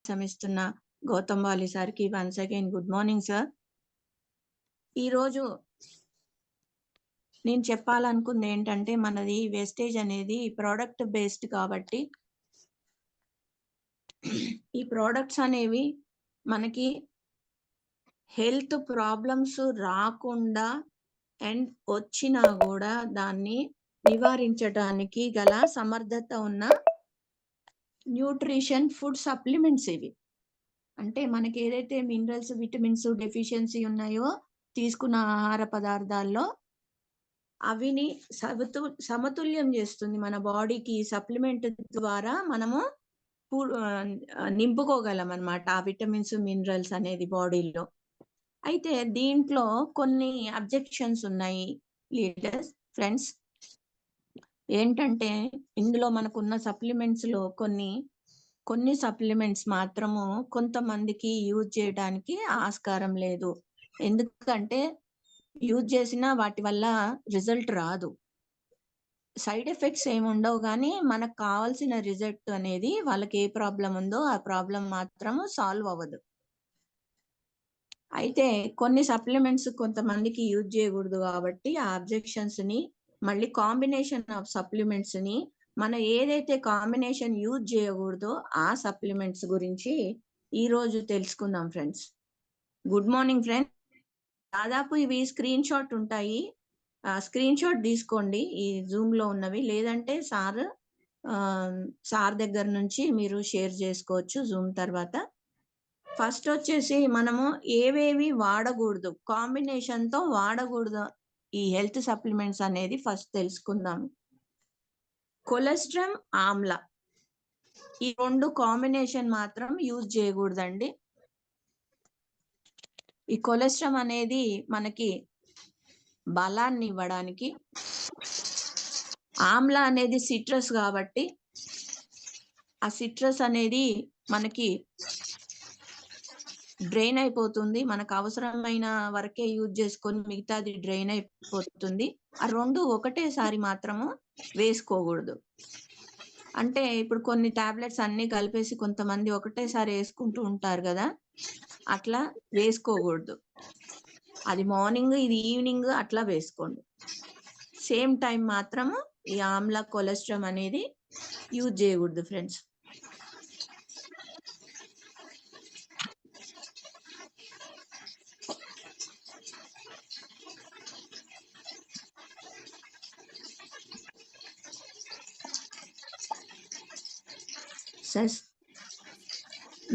సమిస్తున్న గౌతమ్ వాలి సార్కి once again good morning sir. ఈరోజు నేను చెప్పాలనుకుంది ఏంటంటే మనది వేస్టేజ్ అనేది ప్రోడక్ట్ బేస్డ్ కాబట్టి ఈ ప్రోడక్ట్స్ అనేవి మనకి హెల్త్ ప్రాబ్లమ్స్ రాకుండా అండ్ వచ్చినా కూడా దాన్ని నివారించడానికి గల సమర్థత ఉన్న న్యూట్రిషన్ ఫుడ్ సప్లిమెంట్స్ ఇవి. అంటే మనకి ఏదైతే మినరల్స్ విటమిన్స్ డెఫిషియన్సీ ఉన్నాయో తీసుకున్న ఆహార పదార్థాల్లో అవిని సమతుల్యం చేస్తుంది మన బాడీకి. సప్లిమెంట్ ద్వారా మనము నింపుకోగలం అన్నమాట ఆ విటమిన్స్ మినరల్స్ అనేది బాడీలో. అయితే దీంట్లో కొన్ని అబ్జెక్షన్స్ ఉన్నాయి లీడర్స్ ఫ్రెండ్స్. ఏంటంటే ఇందులో మనకున్న సప్లిమెంట్స్ లో కొన్ని సప్లిమెంట్స్ మాత్రము కొంతమందికి యూజ్ చేయడానికి ఆస్కారం లేదు. ఎందుకంటే యూజ్ చేసినా వాటి వల్ల రిజల్ట్ రాదు, సైడ్ ఎఫెక్ట్స్ ఏమి ఉండవు, కానీ మనకు కావాల్సిన రిజల్ట్ అనేది వాళ్ళకి ఏ ప్రాబ్లం ఉందో ఆ ప్రాబ్లం మాత్రము సాల్వ్ అవ్వదు. అయితే కొన్ని సప్లిమెంట్స్ కొంతమందికి యూజ్ చేయకూడదు కాబట్టి ఆ అబ్జెక్షన్స్ ని మళ్ళీ కాంబినేషన్ ఆఫ్ సప్లిమెంట్స్ ని మనం ఏదైతే కాంబినేషన్ యూజ్ చేయకూడదో ఆ సప్లిమెంట్స్ గురించి ఈ రోజు తెలుసుకుందాం ఫ్రెండ్స్. Good morning friends. దాదాపు ఇవి స్క్రీన్ షాట్ ఉంటాయి, స్క్రీన్ షాట్ తీసుకోండి ఈ జూమ్ లో ఉన్నవి, లేదంటే సార్ దగ్గర నుంచి మీరు షేర్ చేసుకోవచ్చు జూమ్ తర్వాత. ఫస్ట్ వచ్చేసి మనము ఏవేవి వాడకూడదు, కాంబినేషన్ తో వాడకూడదు ఈ హెల్త్ సప్లిమెంట్స్ అనేది ఫస్ట్ తెలుసుకుందాం. కొలెస్ట్రాల్, ఆమ్లా, ఈ రెండు కాంబినేషన్ మాత్రం యూజ్ చేయకూడదండి. ఈ కొలెస్ట్రాల్ అనేది మనకి బలాన్ని ఇవ్వడానికి, ఆమ్లా అనేది సిట్రస్ కాబట్టి ఆ సిట్రస్ అనేది మనకి డ్రైన్ అయిపోతుంది, మనకు అవసరమైన వరకే యూజ్ చేసుకొని మిగతాది డ్రైన్ అయిపోతుంది. ఆ రెండు ఒకటేసారి మాత్రము వేసుకోకూడదు. అంటే ఇప్పుడు కొన్ని టాబ్లెట్స్ అన్ని కలిపేసి కొంతమంది ఒకటేసారి వేసుకుంటూ ఉంటారు కదా, అట్లా వేసుకోకూడదు. అది మార్నింగ్ ఇది ఈవినింగ్ అట్లా వేసుకోండి. సేమ్ టైం మాత్రము ఈ ఆమ్లా కొలెస్ట్రాల్ అనేది యూజ్ చేయకూడదు ఫ్రెండ్స్.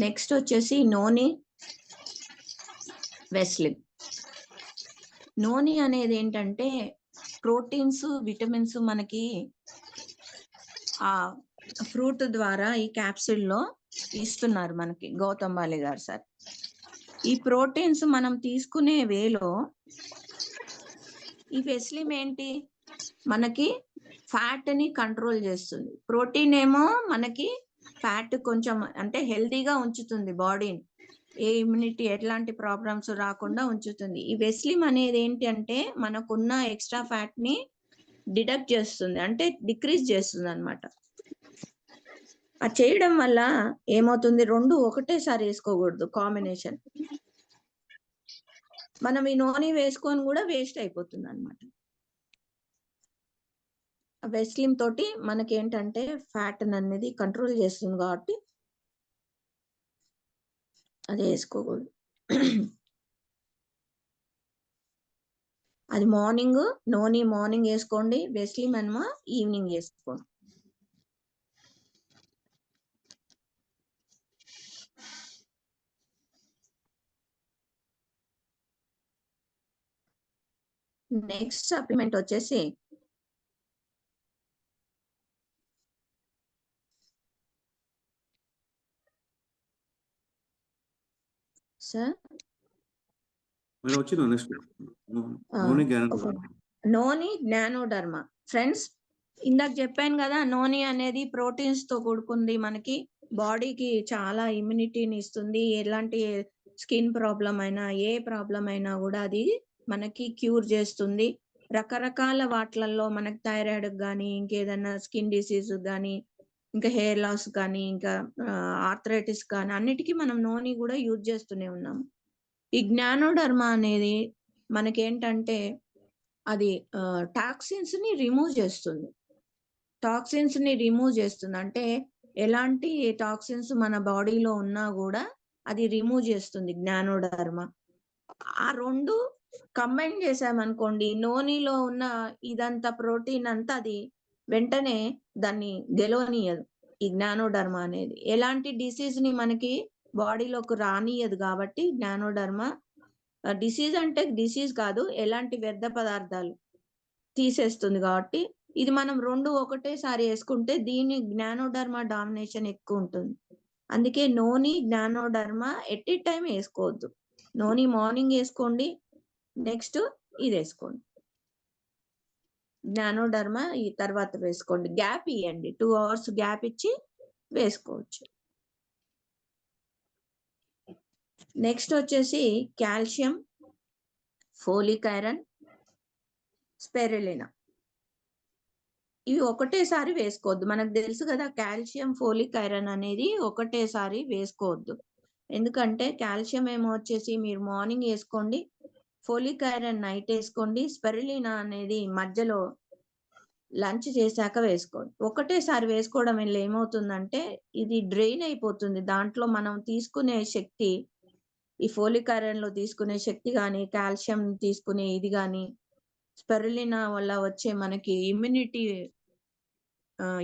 నెక్స్ట్ వచ్చేసి నోని వెస్లిన్. నోని అనేది ఏంటంటే ప్రోటీన్స్ విటమిన్స్ మనకి ఆ ఫ్రూట్ ద్వారా ఈ క్యాప్సూల్ లో ఇస్తున్నారు మనకి గౌతమ్ వాలి గారు సార్. ఈ ప్రోటీన్స్ మనం తీసుకునే వేలో ఈ వెస్లిన్ ఏంటి మనకి ఫ్యాట్ ని కంట్రోల్ చేస్తుంది, ప్రోటీన్ ఏమో మనకి ఫ్యాట్ కొంచెం అంటే హెల్తీగా ఉంచుతుంది బాడీని, ఏ ఇమ్యూనిటీ ఎట్లాంటి ప్రాబ్లమ్స్ రాకుండా ఉంచుతుంది. ఈ వెస్లిన్ అనేది ఏంటి అంటే మనకున్న ఎక్స్ట్రా ఫ్యాట్ ని డిడక్ట్ చేస్తుంది, అంటే డిక్రీజ్ చేస్తుంది అనమాట. అది చేయడం వల్ల ఏమవుతుంది, రెండు ఒకటేసారి వేసుకోకూడదు కాంబినేషన్. మనం ఈ నూనె వేసుకొని కూడా వేస్ట్ అయిపోతుంది అనమాట. వెస్లిన్ తోటి మనకి ఏంటంటే ఫ్యాట్ అనేది కంట్రోల్ చేస్తుంది కాబట్టి అది వేసుకోకూడదు. అది నోని మార్నింగ్ వేసుకోండి, వెస్లిన్ మనమో ఈవినింగ్ వేసుకోండి. నెక్స్ట్ సప్లిమెంట్ వచ్చేసి సార్ నోని జ్ఞానోడర్మా. ఫ్రెండ్స్ ఇందాక చెప్పాను కదా, నోని అనేది ప్రోటీన్స్ తో కూడుకుంది, మనకి బాడీకి చాలా ఇమ్యూనిటీని ఇస్తుంది. ఎలాంటి స్కిన్ ప్రాబ్లం అయినా ఏ ప్రాబ్లం అయినా కూడా అది మనకి క్యూర్ చేస్తుంది. రకరకాల వాటిలలో మనకి థైరాయిడ్ కానీ ఇంకేదన్నా స్కిన్ డిసీజ్ కానీ ఇంకా హెయిర్ లాస్ కానీ, ఇంకా ఆర్థరైటిస్ కానీ అన్నిటికీ మనం నోని కూడా యూజ్ చేస్తూనే ఉన్నాము. ఈ జ్ఞానోడర్మా అనేది మనకేంటంటే అది టాక్సిన్స్ ని రిమూవ్ చేస్తుంది. టాక్సిన్స్ ని రిమూవ్ చేస్తుంది అంటే ఎలాంటి టాక్సిన్స్ మన బాడీలో ఉన్నా కూడా అది రిమూవ్ చేస్తుంది జ్ఞానోడర్మా. ఆ రెండు కంబైన్ చేసామనుకోండి, నోనిలో ఉన్న ఇదంతా ప్రోటీన్ అంతా అది వెంటనే దాన్ని గెలవనీయదు. ఈ జ్ఞానోడర్మా అనేది ఎలాంటి డిసీజ్ ని మనకి బాడీలోకి రానియదు కాబట్టి జ్ఞానోడర్మా డిసీజ్ అంటే డిసీజ్ కాదు, ఎలాంటి వ్యర్థ పదార్థాలు తీసేస్తుంది కాబట్టి ఇది మనం రెండు ఒకటేసారి వేసుకుంటే దీని జ్ఞానోడర్మా డామినేషన్ ఎక్కువ ఉంటుంది. అందుకే నోని జ్ఞానోడర్మా ఎట్ ఏ టైం వేసుకోవద్దు. నోని మార్నింగ్ వేసుకోండి, నెక్స్ట్ ఇది వేసుకోండి, జ్ఞానోడర్మా ఈ తర్వాత వేసుకోండి. గ్యాప్ ఇవ్వండి, 2 hours గ్యాప్ ఇచ్చి వేసుకోవచ్చు. నెక్స్ట్ వచ్చేసి కాల్షియం, ఫోలిక్ ఐరన్, స్పెరులినా. ఇవి ఒకటేసారి వేసుకోవద్దు. మనకు తెలుసు కదా కాల్షియం, ఫోలిక్ ఐరన్ అనేది ఒకటేసారి వేసుకోవద్దు. ఎందుకంటే కాల్షియం ఏమో వచ్చేసి మీరు మార్నింగ్ వేసుకోండి, ఫోలిక్ ఐరన్ నైట్ వేసుకోండి, స్పెరులినా అనేది మధ్యలో లంచ్ చేశాక వేసుకోండి. ఒకటేసారి వేసుకోవడం వల్ల ఏమవుతుందంటే ఇది డ్రైన్ అయిపోతుంది. దాంట్లో మనం తీసుకునే శక్తి, ఈ ఫోలిక్ ఐరన్ లో తీసుకునే శక్తి కానీ, కాల్షియం తీసుకునే ఇది కానీ, స్పెరులినా వల్ల వచ్చే మనకి ఇమ్యూనిటీ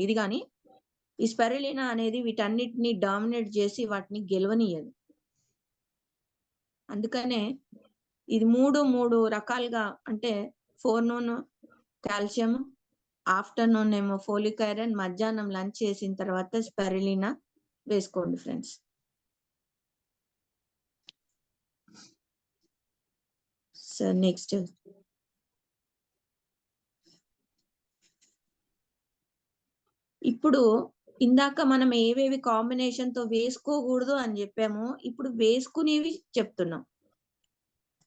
ఇది కానీ, ఈ స్పెరులినా అనేది వీటన్నిటిని డామినేట్ చేసి వాటిని గెలవనీయదు. అందుకనే ఇది మూడు రకాలుగా అంటే ఫోర్నూన్ కాల్షియం, ఆఫ్టర్నూన్ ఏమో ఫోలిక్ ఐరన్, మధ్యాహ్నం లంచ్ చేసిన తర్వాత స్పెరులినా వేసుకోండి ఫ్రెండ్స్. సో నెక్స్ట్ ఇప్పుడు ఇందాక మనం ఏవేవి కాంబినేషన్ తో వేసుకోకూడదు అని చెప్పామో ఇప్పుడు వేసుకునేవి చెప్తున్నాం.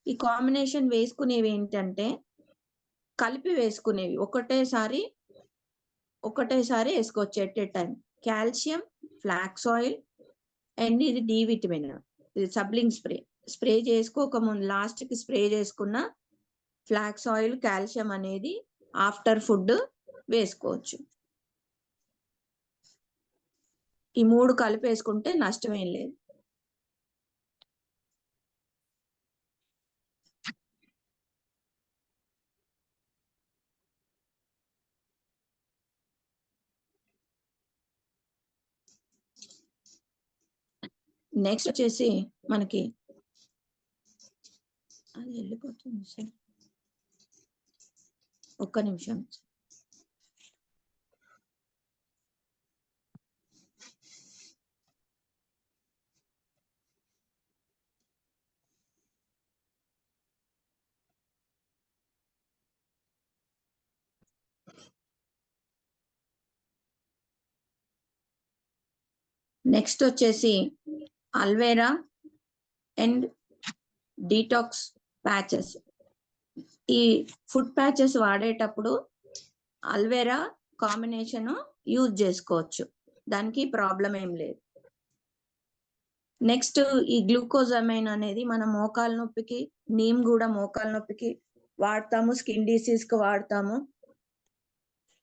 ఈ కాంబినేషన్ వేసుకునేవి ఏంటంటే కలిపి వేసుకునేవి ఒకటేసారి వేసుకోవచ్చు at a time. Calcium, flax oil and ఇది డి విటమిన్, ఇది సబ్లింగ్ స్ప్రే చేసుకోకముందు లాస్ట్ కి స్ప్రే చేసుకున్న ఫ్లాక్స్ ఆయిల్, కాల్షియం అనేది ఆఫ్టర్ ఫుడ్ వేసుకోవచ్చు. ఈ మూడు కలిపి వేసుకుంటే నష్టమేం లేదు. నెక్స్ట్ వచ్చేసి మనకి అది వెళ్ళిపోతుంది సార్, ఒక్క నిమిషం. నెక్స్ట్ వచ్చేసి అల్వేరా అండ్ డీటాక్స్ ప్యాచెస్. ఈ ఫుడ్ ప్యాచెస్ వాడేటప్పుడు అల్వేరా కాంబినేషన్ యూజ్ చేసుకోవచ్చు, దానికి ప్రాబ్లం ఏం లేదు. నెక్స్ట్ ఈ గ్లూకోజమైన్ అనేది మన మోకాల నొప్పికి, నీమ్ కూడా మోకాల నొప్పికి వాడతాము, స్కిన్ డిసీజ్ కి వాడతాము.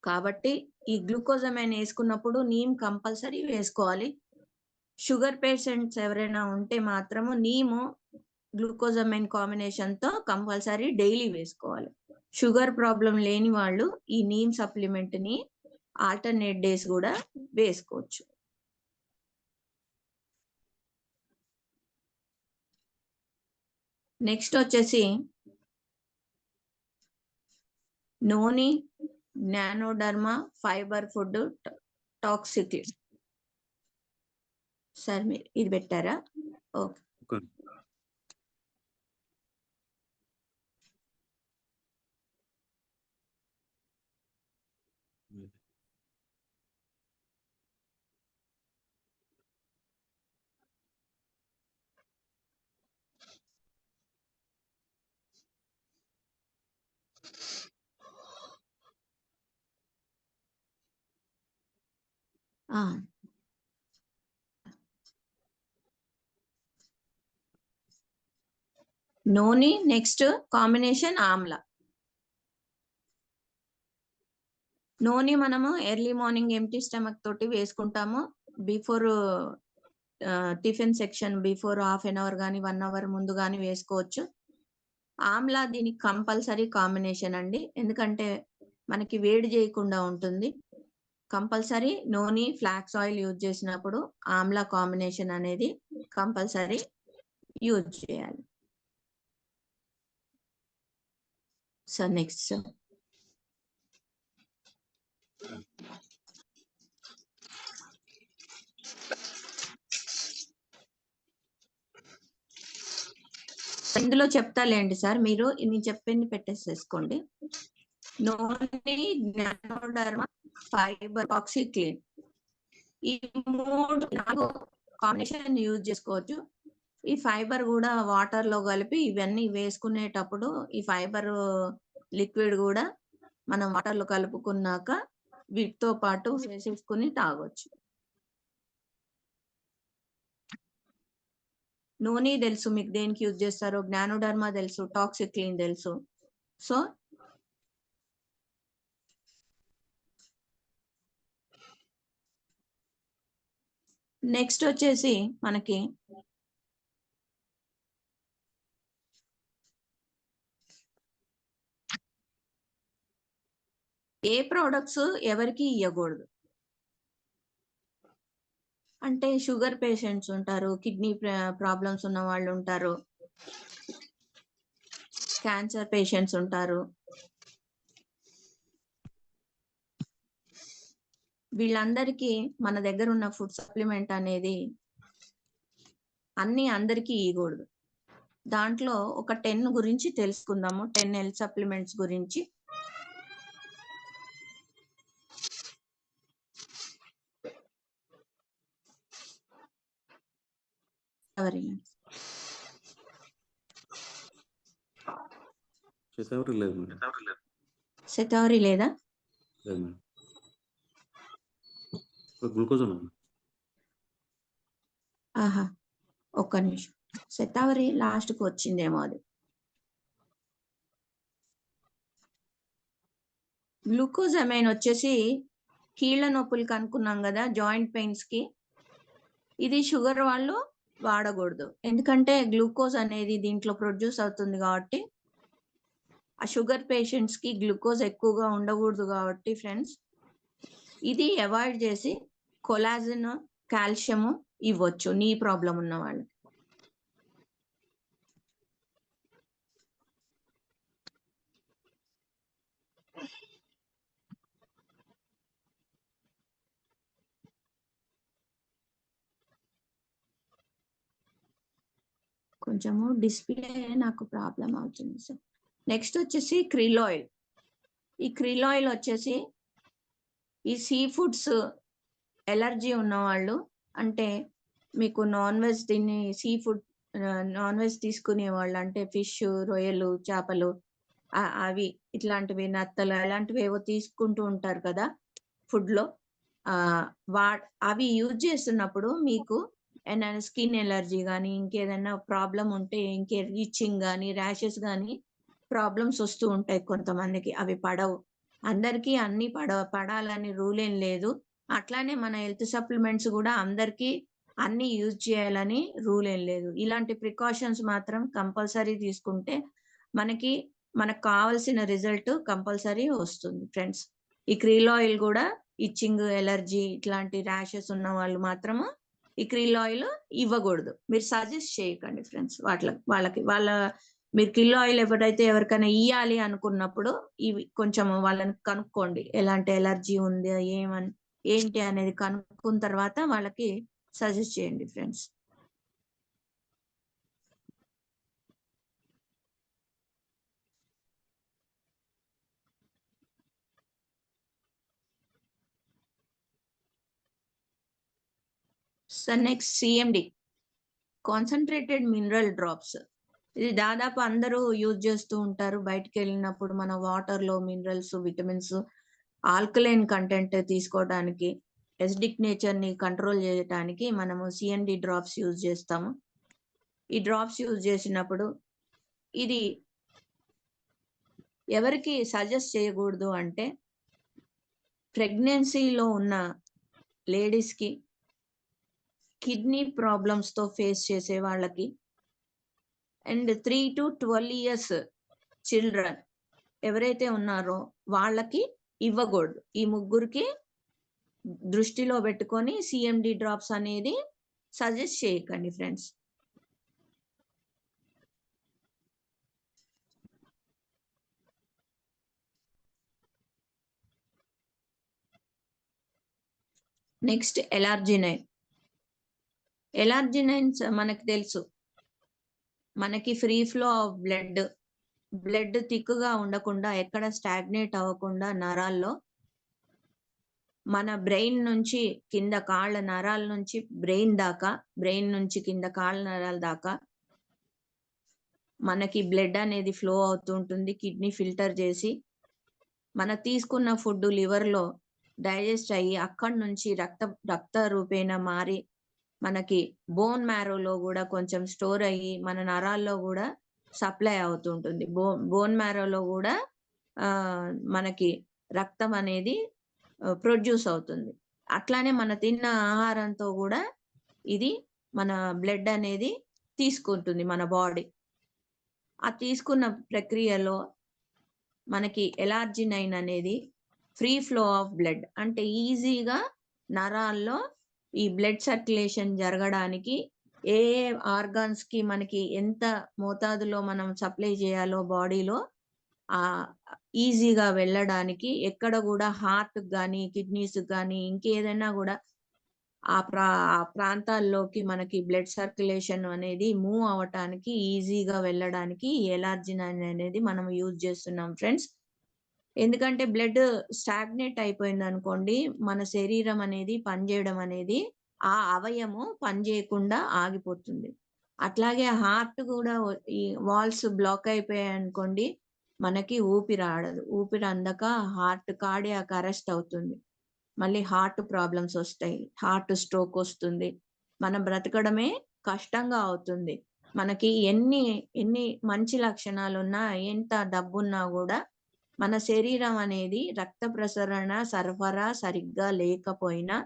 కాబట్టి ఈ గ్లూకోజమైన్ వేసుకున్నప్పుడు నీమ్ కంపల్సరీ వేసుకోవాలి. షుగర్ పేషెంట్స్ ఎవరైనా ఉంటే మాత్రము నీము గ్లూకోజమైన్ కాంబినేషన్ తో కంపల్సరీ డైలీ వేసుకోవాలి. షుగర్ ప్రాబ్లం లేని వాళ్ళు ఈ నీమ్ సప్లిమెంట్ ని ఆల్టర్నేట్ డేస్ కూడా వేసుకోవచ్చు. నెక్స్ట్ వచ్చేసి noni ganoderma fibre food toxic. Sir మీరు ఇది పెట్టారా? Okay. Noni next combination amla. Noni మనము ఎర్లీ మార్నింగ్ ఎంటీ స్టమక్ తోటి వేసుకుంటాము. Before tiffin section before half an hour కానీ 1 అవర్ ముందు కానీ వేసుకోవచ్చు. ఆమ్లా దీనికి కంపల్సరీ కాంబినేషన్ అండి, ఎందుకంటే మనకి వేడి చేయకుండా ఉంటుంది. కంపల్సరీ నోని ఫ్లాక్స్ ఆయిల్ యూజ్ చేసినప్పుడు ఆమ్లా కాంబినేషన్ అనేది కంపల్సరీ యూజ్ చేయాలి. సో నెక్స్ట్ ఇందులో చెప్తాలేండి సార్, మీరు నేను చెప్పింది పెట్టేసేసుకోండి. నోని, జ్ఞానోడర్మా, ఫైబర్, ఆక్సిక్లీన్, ఈ 3-4 కాంబినేషన్ యూజ్ చేసుకోవచ్చు. ఈ ఫైబర్ కూడా వాటర్ లో కలిపి ఇవన్నీ వేసుకునేటప్పుడు ఈ ఫైబర్ లిక్విడ్ కూడా మనం వాటర్ లో కలుపుకున్నాక వీటితో పాటు వేసేసుకుని తాగొచ్చు. నూనె తెలుసు మీకు దేనికి యూజ్ చేస్తారో, జ్ఞానోడర్మా తెలుసు, టాక్సిక్లీన్ తెలుసు. సో నెక్స్ట్ వచ్చేసి మనకి ఏ ప్రోడక్ట్స్ ఎవరికి ఇవ్వకూడదు అంటే, షుగర్ పేషెంట్స్ ఉంటారు, కిడ్నీ ప్రాబ్లమ్స్ ఉన్న వాళ్ళు ఉంటారు, క్యాన్సర్ పేషెంట్స్ ఉంటారు. వీళ్ళందరికీ మన దగ్గర ఉన్న ఫుడ్ సప్లిమెంట్ అనేది అందరికీ ఇవ్వకూడదు. దాంట్లో ఒక 10 గురించి తెలుసుకుందాము. 10 హెల్త్ సప్లిమెంట్స్ గురించి. శతావరి లేదా? ఆహా, ఒక్క నిమిషం. శతావరి లాస్ట్ కు వచ్చిందేమో అది. గ్లూకోజమైన్ వచ్చేసి కీళ్ళ నొప్పులకి అనుకున్నాం కదా, జాయింట్ పెయిన్స్ కి. ఇది షుగర్ వాళ్ళు వాడకూడదు, ఎందుకంటే గ్లూకోజ్ అనేది దీంట్లో ప్రొడ్యూస్ అవుతుంది కాబట్టి. ఆ షుగర్ పేషెంట్స్ కి గ్లూకోజ్ ఎక్కువగా ఉండకూడదు కాబట్టి ఫ్రెండ్స్, ఇది అవాయిడ్ చేసి కొలాజిన్, కాల్షియం ఇవ్వచ్చు నీ ప్రాబ్లం ఉన్న వాళ్ళకి. కొంచెము డిస్ప్లే నాకు ప్రాబ్లం అవుతుంది సార్. నెక్స్ట్ వచ్చేసి krill oil. ఈ krill oil వచ్చేసి ఈ సీ ఫుడ్స్ ఎలర్జీ ఉన్నవాళ్ళు, అంటే మీకు నాన్ వెజ్ తిని సీ ఫుడ్ నాన్ వెజ్ తీసుకునే వాళ్ళు, అంటే ఫిష్, రొయ్యలు, చేపలు అవి ఇట్లాంటివి, నత్తలు అలాంటివి ఏవో తీసుకుంటూ ఉంటారు కదా ఫుడ్ లో. అవి యూజ్ చేస్తున్నప్పుడు మీకు ఏదైనా స్కిన్ ఎలర్జీ కానీ ఇంకేదైనా ప్రాబ్లం ఉంటే, ఇచ్చింగ్ కానీ ర్యాషెస్ కానీ ప్రాబ్లమ్స్ వస్తూ ఉంటాయి కొంతమందికి. అవి పడవు, అందరికీ అన్ని పడాలని రూల్ ఏం లేదు. అట్లానే మన హెల్త్ సప్లిమెంట్స్ కూడా అందరికీ అన్ని యూజ్ చేయాలని రూల్ ఏం లేదు. ఇలాంటి ప్రికాషన్స్ మాత్రం కంపల్సరీ తీసుకుంటే మనకు కావాల్సిన రిజల్ట్ కంపల్సరీ వస్తుంది ఫ్రెండ్స్. ఈ krill oil కూడా ఇచ్చింగ్, ఎలర్జీ ఇట్లాంటి ర్యాషెస్ ఉన్న వాళ్ళు మాత్రము ఈ krill oil ఇవ్వకూడదు. మీరు సజెస్ట్ చేయకండి ఫ్రెండ్స్ మీరు krill oil ఎవరికైనా ఇయ్యాలి అనుకున్నప్పుడు ఇవి కొంచెం వాళ్ళని కనుక్కోండి, ఎలాంటి ఎలర్జీ ఉంది ఏంటి అనేది కనుక్కున్న తర్వాత వాళ్ళకి సజెస్ట్ చేయండి friends. So next CMD, concentrated mineral drops. ఇది దాదాపు అందరూ యూజ్ చేస్తూ ఉంటారు. బయటకు వెళ్ళినప్పుడు మన వాటర్ లో మినరల్స్, విటమిన్స్, ఆల్కలైన్ కంటెంట్ తీసుకోవడానికి. ఎసిడిక్ నేచర్ని కంట్రోల్ చేయడానికి మనము సిఎన్డి డ్రాప్స్ యూజ్ చేస్తాము. ఈ డ్రాప్స్ యూజ్ చేసినప్పుడు ఇది ఎవరికి సజెస్ట్ చేయకూడదు అంటే ప్రెగ్నెన్సీలో ఉన్న లేడీస్కి, కిడ్నీ ప్రాబ్లమ్స్తో ఫేస్ చేసే వాళ్ళకి, అండ్ 3 to 12 years చిల్డ్రన్ ఎవరైతే ఉన్నారో వాళ్ళకి ఇవ్వకూడదు. ఈ ముగ్గురికి దృష్టిలో పెట్టుకొని సిఎండి డ్రాప్స్ అనేది సజెస్ట్ చేయకండి ఫ్రెండ్స్. Next L arginine. ఎలార్జినైన్స్ మనకు తెలుసు, మనకి ఫ్రీ ఫ్లో ఆఫ్ బ్లడ్ థిక్గా ఉండకుండా, ఎక్కడ స్టాగ్నేట్ అవ్వకుండా నరాల్లో మన బ్రెయిన్ నుంచి కింద కాళ్ళ నరాల నుంచి బ్రెయిన్ దాకా, బ్రెయిన్ నుంచి కింద కాళ్ళ నరాల దాకా మనకి బ్లడ్ అనేది ఫ్లో అవుతూ ఉంటుంది. కిడ్నీ ఫిల్టర్ చేసి మన తీసుకున్న ఫుడ్ లివర్లో డైజెస్ట్ అయ్యి అక్కడి నుంచి రక్త రూపేణ మారి మనకి బోన్ మ్యారోలో కూడా కొంచెం స్టోర్ అయ్యి మన నరాల్లో కూడా సప్లై అవుతుంటుంది. బోన్ మ్యారోలో కూడా మనకి రక్తం అనేది ప్రొడ్యూస్ అవుతుంది. అట్లానే మన తిన్న ఆహారంతో కూడా ఇది మన బ్లడ్ అనేది తీసుకుంటుంది మన బాడీ. ఆ తీసుకున్న ప్రక్రియలో మనకి ఎలార్జినైన్ అనేది ఫ్రీ ఫ్లో ఆఫ్ బ్లడ్ అంటే ఈజీగా నరాల్లో ఈ బ్లడ్ సర్క్యులేషన్ జరగడానికి ఏ ఆర్గాన్స్కి మనకి ఎంత మోతాదులో మనం సప్లై చేయాలో బాడీలో ఈజీగా వెళ్ళడానికి, ఎక్కడ కూడా హార్ట్ కానీ కిడ్నీస్ కానీ ఇంకేదైనా కూడా ఆ ప్రాంతాల్లోకి మనకి బ్లడ్ సర్క్యులేషన్ అనేది మూవ్ అవటానికి, ఈజీగా వెళ్ళడానికి ఎలార్జినైన్ అనేది మనం యూజ్ చేస్తున్నాం ఫ్రెండ్స్. ఎందుకంటే బ్లడ్ స్టాగ్నేట్ అయిపోయింది అనుకోండి, మన శరీరం అనేది పనిచేయడం అనేది, ఆ అవయము పనిచేయకుండా ఆగిపోతుంది. అట్లాగే హార్ట్ కూడా ఈ వాల్స్ బ్లాక్ అయిపోయాయి అనుకోండి, మనకి ఊపిరి ఆడదు. ఊపిరి అందక హార్ట్ కార్డియాక్ అరెస్ట్ అవుతుంది. మళ్ళీ హార్ట్ ప్రాబ్లమ్స్ వస్తాయి, హార్ట్ స్ట్రోక్ వస్తుంది. మనం బ్రతకడమే కష్టంగా అవుతుంది. మనకి ఎన్ని మంచి లక్షణాలున్నా, ఎంత డబ్బున్నా కూడా మన శరీరం అనేది రక్త ప్రసరణ సరఫరా సరిగ్గా లేకపోయినా,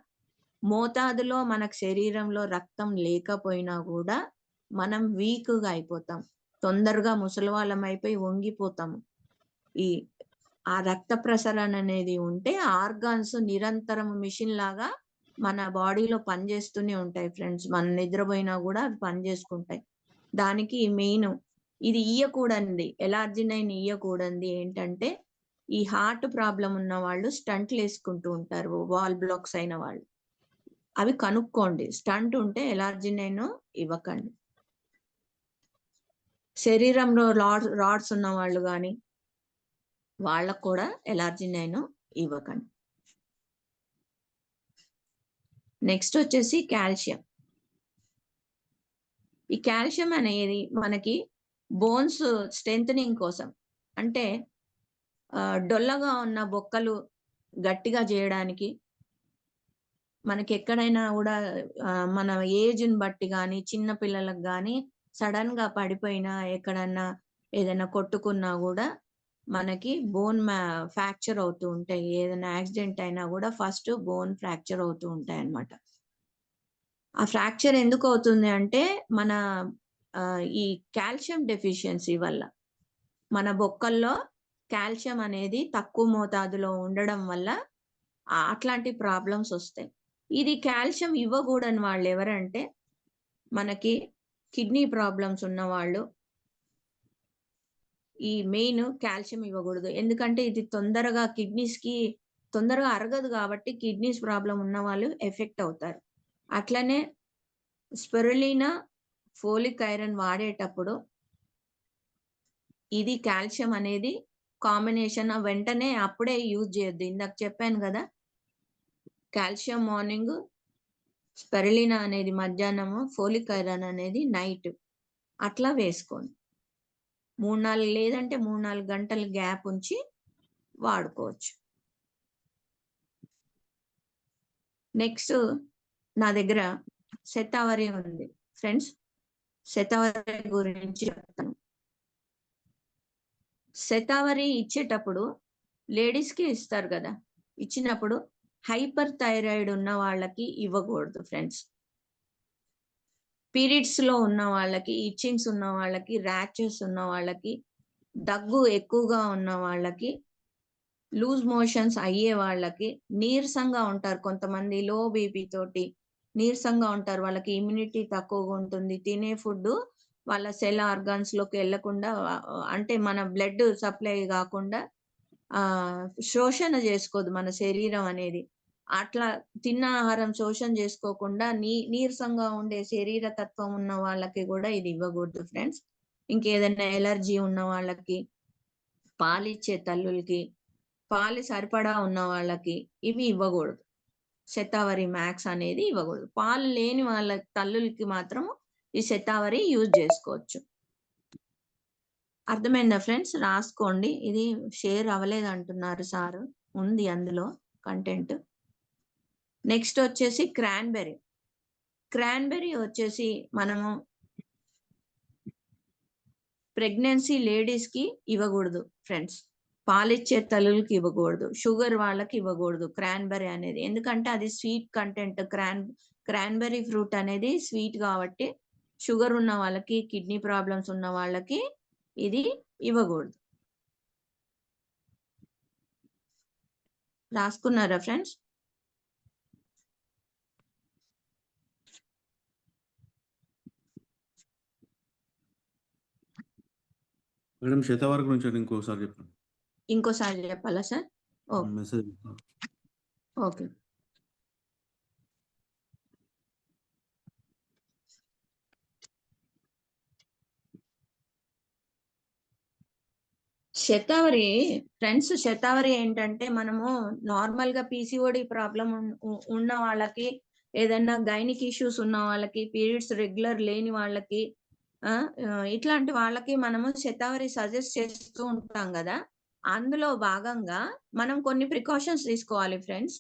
మోతాదులో మనకు శరీరంలో రక్తం లేకపోయినా కూడా మనం వీక్గా అయిపోతాం. తొందరగా ముసలివాళ్ళం అయిపోయి వంగిపోతాము. ఆ రక్త ప్రసరణ అనేది ఉంటే ఆర్గాన్స్ నిరంతరం మిషన్ లాగా మన బాడీలో పనిచేస్తూనే ఉంటాయి ఫ్రెండ్స్. మనం నిద్రపోయినా కూడా అవి పనిచేసుకుంటాయి. దానికి మెయిన్ ఇది ఇయ్యకూడనిది, ఎలార్జినైన్ ఇయ్యకూడనిది ఏంటంటే, ఈ హార్ట్ ప్రాబ్లం ఉన్న వాళ్ళు స్టంట్లు వేసుకుంటూ ఉంటారు, వాల్ బ్లాక్స్ అయిన వాళ్ళు. అవి కనుక్కోండి. స్టంట్ ఉంటే ఎలార్జినైన్ ఇవ్వకండి. శరీరంలో రాడ్స్ ఉన్న వాళ్ళు కానీ వాళ్ళకు కూడా ఎలార్జినైన్ ఇవ్వకండి. నెక్స్ట్ వచ్చేసి కాల్షియం. ఈ కాల్షియం అనేది మనకి బోన్స్ స్ట్రెంథనింగ్ కోసం, అంటే డొల్లగా ఉన్న బొక్కలు గట్టిగా చేయడానికి, మనకి ఎక్కడైనా కూడా మన ఏజ్ని బట్టి కానీ చిన్న పిల్లలకు కానీ సడన్గా పడిపోయినా, ఎక్కడన్నా ఏదైనా కొట్టుకున్నా కూడా మనకి బోన్ ఫ్రాక్చర్ అవుతూ ఉంటాయి. ఏదైనా యాక్సిడెంట్ అయినా కూడా ఫస్ట్ బోన్ ఫ్రాక్చర్ అవుతూ ఉంటాయి అన్నమాట. ఆ ఫ్రాక్చర్ ఎందుకు అవుతుంది అంటే, మన ఈ కాల్షియం డెఫిషియన్సీ వల్ల మన బొక్కల్లో కాల్షియం అనేది తక్కువ మోతాదులో ఉండడం వల్ల అట్లాంటి ప్రాబ్లమ్స్ వస్తాయి. ఇది కాల్షియం ఇవ్వకూడని వాళ్ళు ఎవరంటే, మనకి కిడ్నీ ప్రాబ్లమ్స్ ఉన్న వాళ్ళు ఈ మెయిన్ కాల్షియం ఇవ్వకూడదు. ఎందుకంటే ఇది తొందరగా కిడ్నీస్కి తొందరగా అరగదు కాబట్టి కిడ్నీస్ ప్రాబ్లం ఉన్న వాళ్ళు ఎఫెక్ట్ అవుతారు. అట్లనే స్పిరులినా, ఫోలిక్ ఐరన్ వాడేటప్పుడు ఇది కాల్షియం అనేది కాంబినేషన్ వెంటనే అప్పుడే యూజ్ చేయొద్దు. ఇందాక చెప్పాను కదా, కాల్షియం మార్నింగ్, స్పిరులినా అనేది మధ్యాహ్నము, ఫోలిక్ ఐరన్ అనేది నైట్, అట్లా వేసుకోండి. 3-4 లేదంటే 3-4 గంటలు గ్యాప్ ఉంచి వాడుకోవచ్చు. నెక్స్ట్ నా దగ్గర శతావరి ఉంది ఫ్రెండ్స్. శతావరి గురించి చెప్తాను. శతావరి ఇచ్చేటప్పుడు లేడీస్ కి ఇస్తారు కదా, ఇచ్చినప్పుడు హైపర్ థైరాయిడ్ ఉన్న వాళ్ళకి ఇవ్వకూడదు ఫ్రెండ్స్. పీరియడ్స్ లో ఉన్న వాళ్ళకి, ఇచ్చింగ్స్ ఉన్న వాళ్ళకి, ర్యాచెస్ ఉన్న వాళ్ళకి, దగ్గు ఎక్కువగా ఉన్న వాళ్ళకి, లూజ్ మోషన్స్ అయ్యే వాళ్ళకి, నీరసంగా ఉంటారు కొంతమంది, లో బీపీ తోటి నీరసంగా ఉంటారు, వాళ్ళకి ఇమ్యూనిటీ తక్కువగా ఉంటుంది, తినే ఫుడ్ వాళ్ళ సెల్ ఆర్గాన్స్ లోకి వెళ్లకుండా, అంటే మన బ్లడ్ సప్లై కాకుండా శోషణ చేసుకోదు మన శరీరం అనేది. అట్లా తిన్న ఆహారం శోషణ చేసుకోకుండా నీరసంగా ఉండే శరీర తత్వం ఉన్న వాళ్ళకి కూడా ఇది ఇవ్వకూడదు ఫ్రెండ్స్. ఇంకేదైనా ఎలర్జీ ఉన్న వాళ్ళకి, పాలిచ్చే తల్లులకి, పాలు సరిపడా ఉన్న వాళ్ళకి ఇవి ఇవ్వకూడదు. శతావరి మ్యాక్స్ అనేది ఇవ్వకూడదు. పాలు లేని వాళ్ళ తల్లులకి మాత్రం ఈ శతావరి యూజ్ చేసుకోవచ్చు. అర్థమైందా ఫ్రెండ్స్? రాసుకోండి. ఇది షేర్ అవ్వలేదు అంటున్నారు సార్, ఉంది అందులో కంటెంట్. నెక్స్ట్ వచ్చేసి క్రాన్బెర్రీ. క్రాన్బెర్రీ వచ్చేసి మనము ప్రెగ్నెన్సీ లేడీస్ కి ఇవ్వకూడదు ఫ్రెండ్స్. పాలిచ్చే తల్లులకి ఇవ్వకూడదు, షుగర్ వాళ్ళకి ఇవ్వకూడదు క్రాన్బెర్రీ అనేది. ఎందుకంటే అది స్వీట్ కంటెంట్. క్రాన్బెర్రీ ఫ్రూట్ అనేది స్వీట్ కాబట్టి షుగర్ ఉన్న వాళ్ళకి, కిడ్నీ ప్రాబ్లమ్స్ ఉన్న వాళ్ళకి ఇది ఇవ్వకూడదు. రాసుకున్నారా ఫ్రెండ్స్? మేడం శతవారి గురించి ఇంకోసారి చెప్పండి. ఇంకోసారి చెప్పాలా sir? Message. Okay. Shatavari friends, shatavari ఏంటంటే మనము నార్మల్ గా పీసీఓడి ప్రాబ్లం ఉన్న వాళ్ళకి, ఏదైనా గైనిక్ ఇష్యూస్ ఉన్న వాళ్ళకి, పీరియడ్స్ రెగ్యులర్ లేని వాళ్ళకి, ఇట్లాంటి వాళ్ళకి మనము శతావరి సజెస్ట్ చేస్తూ ఉంటాం కదా. అందులో భాగంగా మనం కొన్ని ప్రికాషన్స్ తీసుకోవాలి ఫ్రెండ్స్.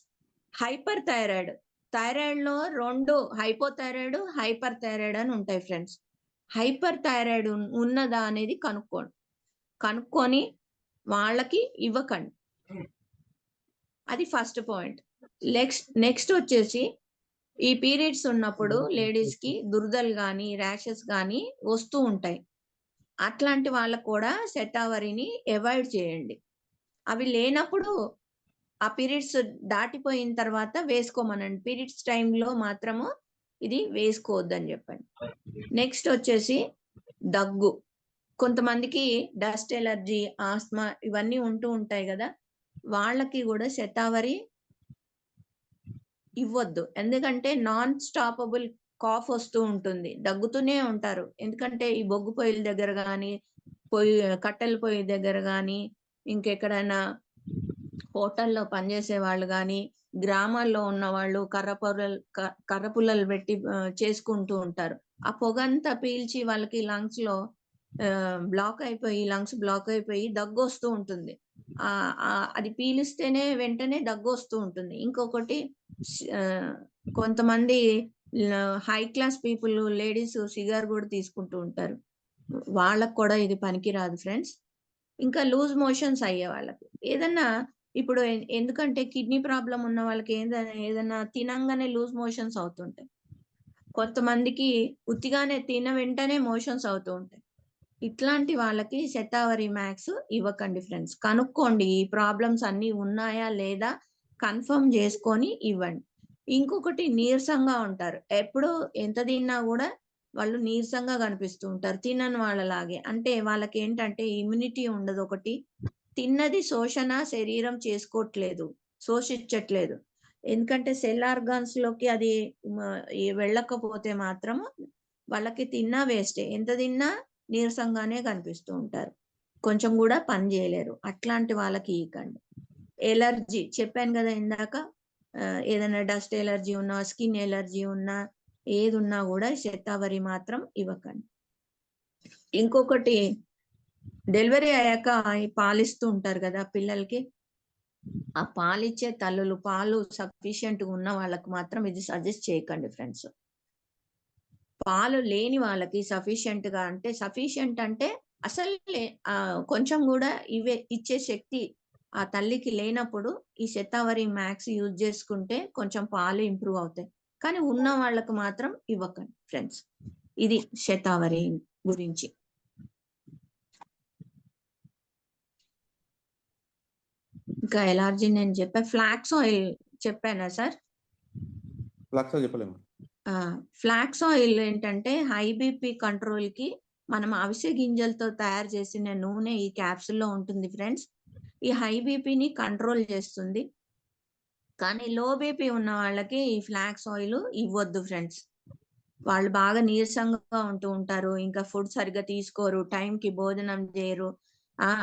హైపర్ థైరాయిడ్, థైరాయిడ్ లో 2 హైపోథైరాయిడ్, హైపర్ థైరాయిడ్ అని ఉంటాయి ఫ్రెండ్స్. హైపర్ థైరాయిడ్ ఉన్నదా అనేది కనుక్కొని వాళ్ళకి ఇవ్వకండి. అది ఫస్ట్ పాయింట్. నెక్స్ట్ వచ్చేసి ఈ పీరియడ్స్ ఉన్నప్పుడు లేడీస్ కి దురదలు కానీ, ర్యాషెస్ కానీ వస్తూ ఉంటాయి. అట్లాంటి వాళ్ళకు కూడా శతావరిని అవాయిడ్ చేయండి. అవి లేనప్పుడు ఆ పీరియడ్స్ దాటిపోయిన తర్వాత వేసుకోమనండి. పీరియడ్స్ టైంలో మాత్రము ఇది వేసుకోవద్దని చెప్పండి. నెక్స్ట్ వచ్చేసి దగ్గు. కొంతమందికి డస్ట్ ఎలర్జీ, ఆస్మా ఇవన్నీ ఉంటూ ఉంటాయి కదా, వాళ్ళకి కూడా శతావరి ఇవ్వద్దు. ఎందుకంటే నాన్ స్టాపబుల్ కాఫ్ వస్తూ ఉంటుంది, దగ్గుతూనే ఉంటారు. ఎందుకంటే ఈ బొగ్గు పొయ్యిల దగ్గర కానీ, కట్టెల పొయ్యి దగ్గర కానీ, ఇంకెక్కడైనా హోటల్లో పనిచేసే వాళ్ళు కానీ, గ్రామాల్లో ఉన్న వాళ్ళు కర్రపుల్లలు పెట్టి చేసుకుంటూ ఉంటారు. ఆ పొగంతా పీల్చి వాళ్ళకి లంగ్స్ లో లంగ్స్ బ్లాక్ అయిపోయి దగ్గు వస్తూ ఉంటుంది. అది పీలిస్తేనే వెంటనే దగ్గు వస్తూ ఉంటుంది. ఇంకొకటి కొంతమంది high class people ladies cigar కూడా తీసుకుంటూ ఉంటారు, వాళ్ళకు కూడా ఇది పనికిరాదు ఫ్రెండ్స్. ఇంకా లూజ్ మోషన్స్ అయ్యే వాళ్ళకి ఏదన్నా, ఇప్పుడు ఎందుకంటే కిడ్నీ ప్రాబ్లం ఉన్న వాళ్ళకి ఏదైనా తినంగానే లూజ్ మోషన్స్ అవుతుంటాయి. కొంతమందికి ఉత్తిగానే తిన వెంటనే మోషన్స్ అవుతూ ఉంటాయి. ఇట్లాంటి వాళ్ళకి శతావరి మ్యాక్స్ ఇవ్వకండి ఫ్రెండ్స్. కనుక్కోండి ఈ ప్రాబ్లమ్స్ అన్ని ఉన్నాయా లేదా కన్ఫర్మ్ చేసుకొని ఇవ్వండి. ఇంకొకటి నీరసంగా ఉంటారు, ఎప్పుడు ఎంత తిన్నా కూడా వాళ్ళు నీరసంగా కనిపిస్తూ ఉంటారు, తినని వాళ్ళలాగే. అంటే వాళ్ళకి ఏంటంటే ఇమ్యూనిటీ ఉండదు ఒకటి, తిన్నది శరీరం చేసుకోవట్లేదు, శోషించట్లేదు. ఎందుకంటే సెల్ ఆర్గాన్స్ లోకి అది వెళ్ళకపోతే మాత్రం వాళ్ళకి తిన్నా వేస్టే, ఎంత తిన్నా నీరసంగానే కనిపిస్తూ ఉంటారు, కొంచెం కూడా పని చేయలేరు. అట్లాంటి వాళ్ళకి ఇవ్వకండి. ఎలర్జీ చెప్పాను కదా ఇందాక, ఏదైనా డస్ట్ ఎలర్జీ ఉన్నా, స్కిన్ ఎలర్జీ ఉన్నా, ఏది ఉన్నా కూడా శతావరి మాత్రం ఇవ్వకండి. ఇంకొకటి, డెలివరీ అయ్యాక పాలిస్తూ ఉంటారు కదా పిల్లలకి, ఆ పాలిచ్చే తల్లులు, పాలు సఫిషియెంట్ ఉన్న వాళ్ళకి మాత్రం ఇది సజెస్ట్ చేయకండి ఫ్రెండ్స్. పాలు లేని వాళ్ళకి సఫిషియెంట్ అంటే అసలు కొంచెం కూడా ఇచ్చే శక్తి ఆ తల్లికి లేనప్పుడు ఈ శతావరి మ్యాక్స్ యూజ్ చేసుకుంటే కొంచెం పాలు ఇంప్రూవ్ అవుతాయి. కానీ ఉన్న వాళ్ళకి మాత్రం ఇవ్వకండి ఫ్రెండ్స్. ఇది శతావరి గురించి. ఇంకా ఎలర్జీ నేను ఫ్లాక్స్ ఆయిల్ చెప్పానా సార్? ఫ్లాక్స్ ఆయిల్ చెప్పలేము. ఫ్లాక్స్ ఆయిల్ ఏంటంటే హై బీపీ కంట్రోల్ కి మనం అవిసె గింజలతో తయారు చేసిన నూనె ఈ క్యాప్సూల్లో ఉంటుంది ఫ్రెండ్స్. ఈ హై బీపీని కంట్రోల్ చేస్తుంది. కానీ లో బీపీ ఉన్న వాళ్ళకి ఈ ఫ్లాక్స్ ఆయిల్ ఇవ్వద్దు ఫ్రెండ్స్. వాళ్ళు బాగా నీరసంగా ఉంటూ ఉంటారు, ఇంకా ఫుడ్ సరిగ్గా తీసుకోరు, టైంకి భోజనం చేయరు.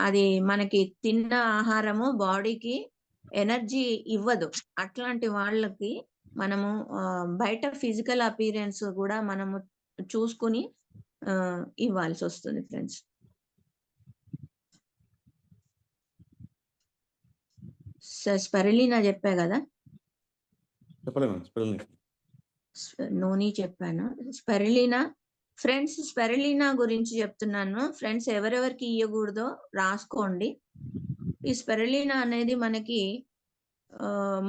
అది మనకి తిన్న ఆహారము బాడీకి ఎనర్జీ ఇవ్వదు. అట్లాంటి వాళ్ళకి మనము బయట ఫిజికల్ అపీరెన్స్ కూడా మనము చూసుకుని ఇవ్వాల్సి వస్తుంది ఫ్రెండ్స్. స్పెరులినా చెప్పా కదా, నోని చెప్పాను. స్పెరులినా ఫ్రెండ్స్, స్పెరులినా గురించి చెప్తున్నాను ఫ్రెండ్స్. ఎవరెవరికి ఇవ్వకూడదో రాసుకోండి. ఈ స్పెరులినా అనేది మనకి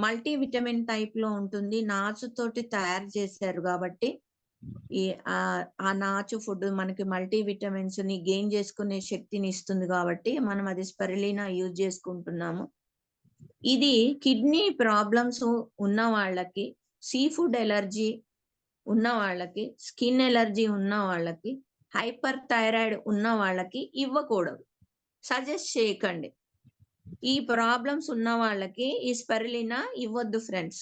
మల్టీ విటమిన్ టైప్ లో ఉంటుంది. నాచుతోటి తయారు చేశారు కాబట్టి ఆ నాచు ఫుడ్ మనకి మల్టీ విటమిన్స్ ని గెయిన్ చేసుకునే శక్తిని ఇస్తుంది కాబట్టి మనం అది స్పెరులినా యూజ్ చేసుకుంటున్నాము. ఇది కిడ్నీ ప్రాబ్లమ్స్ ఉన్న వాళ్ళకి, సీ ఫుడ్ ఎలర్జీ ఉన్న వాళ్ళకి, స్కిన్ ఎలర్జీ ఉన్న వాళ్ళకి, హైపర్ థైరాయిడ్ ఉన్న వాళ్ళకి ఇవ్వకూడదు, సజెస్ట్ చేయకండి. ఈ ప్రాబ్లమ్స్ ఉన్న వాళ్ళకి ఈ స్పెరులినా ఇవ్వద్దు ఫ్రెండ్స్.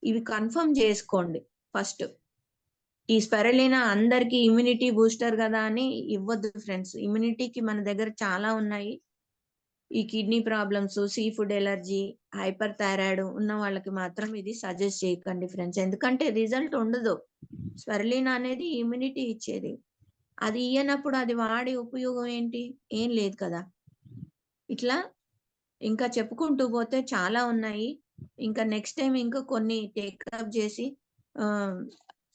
ఇవి కన్ఫర్మ్ చేసుకోండి ఫస్ట్. ఈ స్పెరులినా అందరికి ఇమ్యూనిటీ బూస్టర్ కదా అని ఇవ్వద్దు ఫ్రెండ్స్. ఇమ్యూనిటీకి మన దగ్గర చాలా ఉన్నాయి. ఈ kidney problems, sea food allergy, hyper thyroid ఉన్న వాళ్ళకి మాత్రం ఇది సజెస్ట్ చేయకండి ఫ్రెండ్స్. ఎందుకంటే రిజల్ట్ ఉండదు. స్పెరులినా అనేది ఇమ్యూనిటీ ఇచ్చేది. అది ఇయ్యనప్పుడు అది వాడి ఉపయోగం ఏంటి? ఏం లేదు కదా. ఇట్లా ఇంకా చెప్పుకుంటూ పోతే చాలా ఉన్నాయి. ఇంకా నెక్స్ట్ టైం ఇంకా కొన్ని టేకప్ చేసి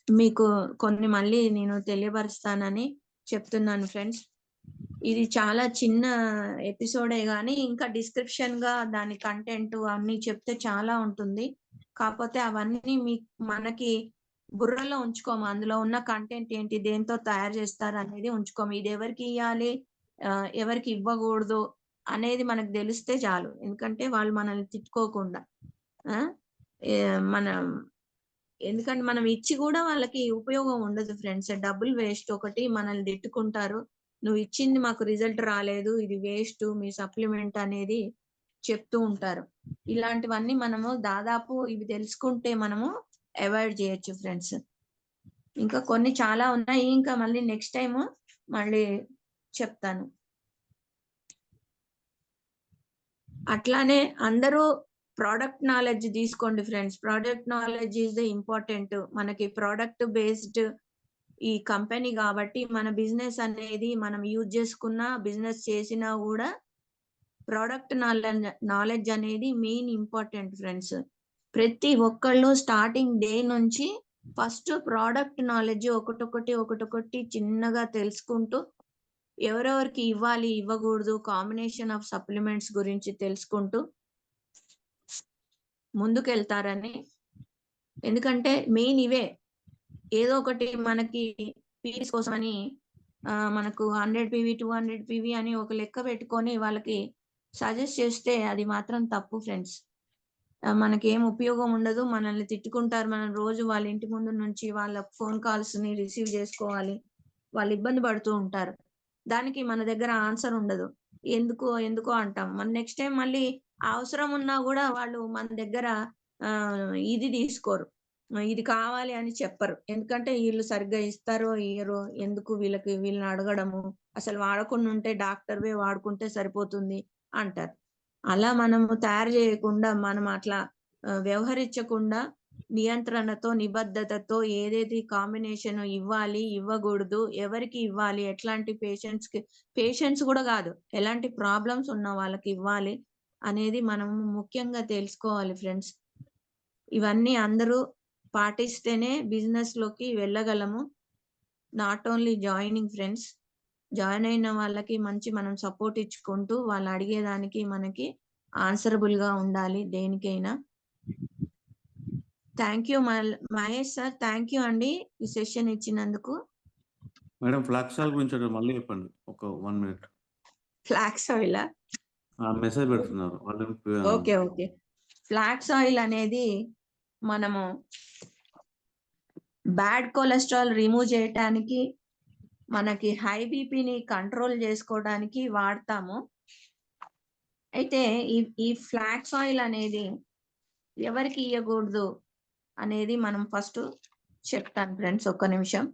మీకు కొన్ని మళ్ళీ నేను తెలియపరుస్తానని చెప్తున్నాను ఫ్రెండ్స్. ఇది చాలా చిన్న ఎపిసోడే కానీ ఇంకా డిస్క్రిప్షన్ గా దాని కంటెంట్ అన్ని చెప్తే చాలా ఉంటుంది. కాకపోతే అవన్నీ మనకి బుర్రలో ఉంచుకోము. అందులో ఉన్న కంటెంట్ ఏంటి, దేంతో తయారు చేస్తారు అనేది ఉంచుకోము. ఇది ఎవరికి ఇవ్వాలి, ఎవరికి ఇవ్వకూడదు అనేది మనకు తెలిస్తే చాలు. ఎందుకంటే వాళ్ళు మనల్ని తిట్టుకోకుండా ఎందుకంటే మనం ఇచ్చి కూడా వాళ్ళకి ఉపయోగం ఉండదు ఫ్రెండ్స్. డబ్బులు వేస్ట్. ఒకటి మనల్ని తిట్టుకుంటారు, నువ్వు ఇచ్చింది మాకు రిజల్ట్ రాలేదు, ఇది వేస్ట్, మీ సప్లిమెంట్ అనేది చెప్తూ ఉంటారు. ఇలాంటివన్నీ మనము దాదాపు ఇవి తెలుసుకుంటే మనము అవాయిడ్ చేయొచ్చు ఫ్రెండ్స్. ఇంకా కొన్ని చాలా ఉన్నాయి. ఇంకా మళ్ళీ నెక్స్ట్ టైం మళ్ళీ చెప్తాను. అట్లానే అందరూ ప్రోడక్ట్ నాలెడ్జ్ తీసుకోండి friends. Product knowledge is the important. మనకి ప్రోడక్ట్ బేస్డ్ ఈ కంపెనీ కాబట్టి మన బిజినెస్ అనేది మనం యూజ్ చేసుకున్నా, బిజినెస్ చేసినా కూడా ప్రోడక్ట్ నాలెడ్జ్ అనేది మెయిన్ ఇంపార్టెంట్ ఫ్రెండ్స్. ప్రతి ఒక్కళ్ళు స్టార్టింగ్ డే నుంచి ఫస్ట్ ప్రోడక్ట్ నాలెడ్జ్ ఒకటొకటి చిన్నగా తెలుసుకుంటూ, ఎవరెవరికి ఇవ్వాలి, ఇవ్వకూడదు, కాంబినేషన్ ఆఫ్ సప్లిమెంట్స్ గురించి తెలుసుకుంటూ ముందుకెళ్తారని. ఎందుకంటే మెయిన్ ఇవే. ఏదో ఒకటి మనకి పీస్ కోసమని మనకు 100 PV 200 PV అని ఒక లెక్క పెట్టుకొని వాళ్ళకి సజెస్ట్ చేస్తే అది మాత్రం తప్పు ఫ్రెండ్స్. మనకేం ఉపయోగం ఉండదు. మనల్ని తిట్టుకుంటారు. మనం రోజు వాళ్ళ ఇంటి ముందు నుంచి వాళ్ళ ఫోన్ కాల్స్ ని రిసీవ్ చేసుకోవాలి. వాళ్ళు ఇబ్బంది పడుతూ ఉంటారు. దానికి మన దగ్గర ఆన్సర్ ఉండదు. ఎందుకో అంటాం. మన నెక్స్ట్ టైం మళ్ళీ అవసరం ఉన్నా కూడా వాళ్ళు మన దగ్గర ఇది తీసుకోరు, ఇది కావాలి అని చెప్పరు. ఎందుకంటే వీళ్ళు సరిగ్గా ఇస్తారో ఇయ్యరో, ఎందుకు వీళ్ళని అడగడము, అసలు వాడకుండా ఉంటే డాక్టర్వే వాడుకుంటే సరిపోతుంది అంటారు. అలా మనము తయారు చేయకుండా, మనం అట్లా వ్యవహరించకుండా నియంత్రణతో, నిబద్ధతతో ఏదేది కాంబినేషన్ ఇవ్వాలి, ఇవ్వకూడదు, ఎవరికి ఇవ్వాలి, ఎట్లాంటి పేషెంట్స్ కూడా కాదు, ఎలాంటి ప్రాబ్లమ్స్ ఉన్న వాళ్ళకి ఇవ్వాలి, అనేది మనం ముఖ్యంగా తెలుసుకోవాలి ఫ్రెండ్స్. ఇవన్నీ అందరూ పాటిస్తేనే బిజినెస్‌లోకి వెళ్ళగలము. Not only joining friends. Join అయిన వాళ్ళకి మంచి మనం సపోర్ట్ ఇచ్చుకుంటూ వాళ్ళు అడిగేదానికి మనకి ఆన్సరబుల్‌గా ఉండాలి దేనికైనా. Thank you Mahesh sir. Thank you అండి ఈ సెషన్ ఇచ్చినందుకు. మేడం ఫ్లాక్స్ ఆయిల్ గురించి మళ్ళీ చెప్పండి. ఒక 1 మినిట్. ఫ్లాక్స్ ఆయిలా? మెసేజ్ పెడుతున్నారు. ఓకే. ఓకే. ఫ్లాక్స్ ఆయిల్ అనేది మనము బ్యాడ్ కొలెస్ట్రాల్ రిమూవ్ చేయటానికి, మనకి హై బీపీని కంట్రోల్ చేసుకోవడానికి వాడతాము. అయితే ఈ ఫ్లాక్స్ ఆయిల్ అనేది ఎవరికి ఇయ్యకూడదు అనేది మనం ఫస్ట్ చెప్తాను ఫ్రెండ్స్. ఒక్క నిమిషం.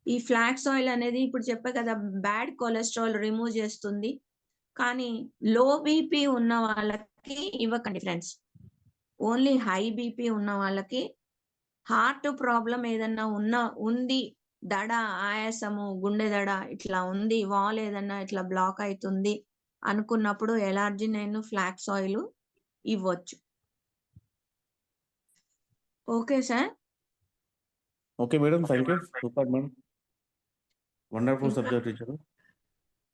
ఈ ఫ్లాక్స్ ఆయిల్ అనేది ఇప్పుడు చెప్పా కదా బ్యాడ్ కొలెస్ట్రాల్ రిమూవ్ చేస్తుంది. కానీ లో బీపీ ఉన్న వాళ్ళకి ఇవ్వకండి ఫ్రెండ్స్. ఓన్లీ హై బీపీ ఉన్న వాళ్ళకి, హార్ట్ ప్రాబ్లం ఏదన్నా ఉంది, దడ, ఆయాసము, గుండె దడ ఇట్లా ఉంది, వాల్ ఏదన్నా ఇట్లా బ్లాక్ అవుతుంది అనుకున్నప్పుడు ఎలార్జినైన్ ఫ్లాక్స్ ఆయిల్ ఇవ్వచ్చు. Okay sir. Okay madam. Thank you. Super madam. Wonderful ఇంకా సబ్జెక్ట్ టీచర్.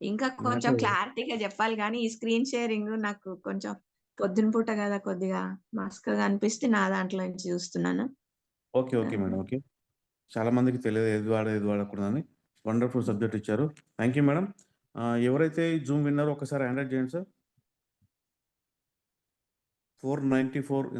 ఇంకా కొంచెం క్లారిటీగా చెప్పాలి కానీ ఈ స్క్రీన్ షేరింగ్ నాకు కొంచెం పొద్దున పూట కదా కొద్దిగా మస్కగా అనిపిస్తే నా దాంట్లో నుంచి చూస్తున్నాను. ఓకే. Okay madam. ఓకే. చాలా మందికి తెలియదు ఏది వాడకూడదని. వండర్ఫుల్ సబ్జెక్ట్ ఇచ్చారు. Thank you madam. ఎవరైతే ఈ జూమ్ విన్నారో ఒకసారి హ్యాండ్ రైజ్ చేయండి సార్. 494